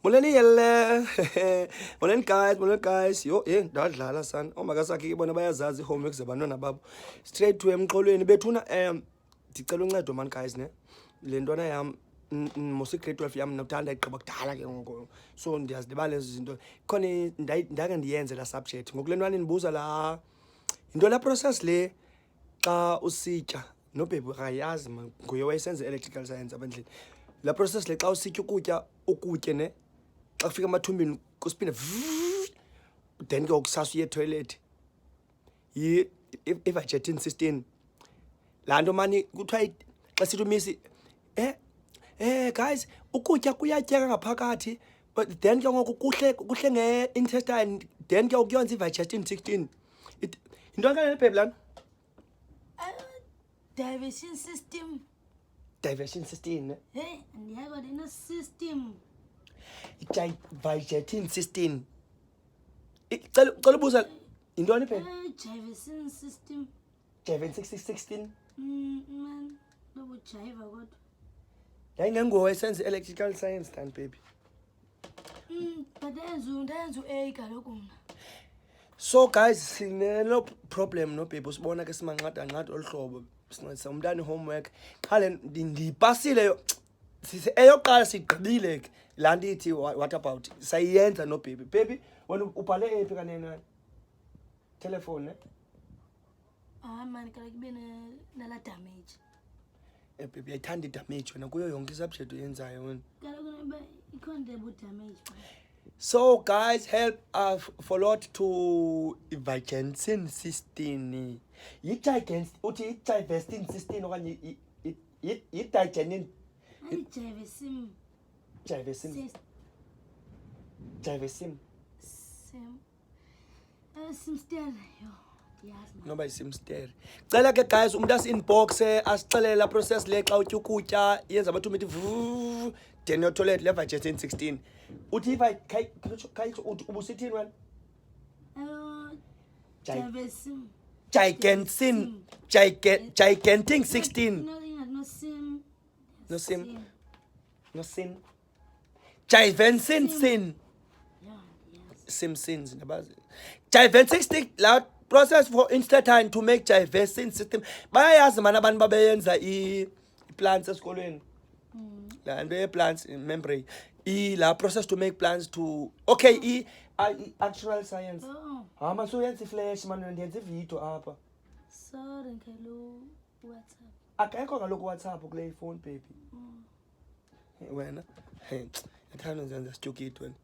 Molweni yele. Molweni guys. Yo, ndadlala sana. Omakasakhe bona bayazazi homework zabantwana babo. Straight to emxolweni bethuna ndicela uncedo man guys ne. Le ntwana yam mose grade 12 yam nothanda igqiba kudala ke ngoku. So ndiyazilibala ezi zinto. Khona ndake ndiyenze la subject. Ngoku le ntwana ndibuza la into la process le xa usitya nobhebi akayazi man nguye wayesenza electrical science abandleni. La process le xa usitya ukutye ne xa kufika amathumbini kuspinde then ke okusasa uye toilet i-vaginating system laa nto mani kuthiwa xa sithi umisi guys ukutya kuyatyeka ngaphakathi but then ke ngoku kuhle nge-intestine then ke kuyonza i-vaginating system yintoni kanene bhebi lana diversion system. Diversion system ne Hey, ndiyazi ino system. Vaginating system cela ubuza yintoni bhebi Diversion system. Diversion 16 Man, lobujayiva kodwa. yayingengowe senze electrical science dan baby But ndenza u-A kaloku mna. so guys sinelo problem no baby usibona ke simanqada olu hlobo sincedisa umntana homework qale ndiyipasile eyoqala sigqibile ke laa nto ithi what about sayiyenza no baby wena ubhale ephi kanene telefone ne Man, kaloku ibe nala damage. baby ayithanda idamage wena kuyo yonke isubject uyenzayo wena Kaloku ikhona damage. so guys help for lot to vaginating system uthi i-divesting system okanye i-digenin jivesim noba isimsteri cela ke guys umntu asi-inbox asixelele la process le xa utya ukutya yenza abathumba ithi then yotoilet le vaginating 16 uthi ubusithini wena giganting 16 no sin jivensin sin Simpsons nabazi jiventing stick la process for instatine to make jiventing system bayayazi mana abantu babeyenza i-plants esikolweni la nto ye-plants membrane la process to make plants to okay i-actual science hama suyenza iflash man ndiyenza ividiyo apha sorry ngelo WhatsApp akekho kaloku WhatsApp kule ifone baby wena yathanda nzenza stupid wena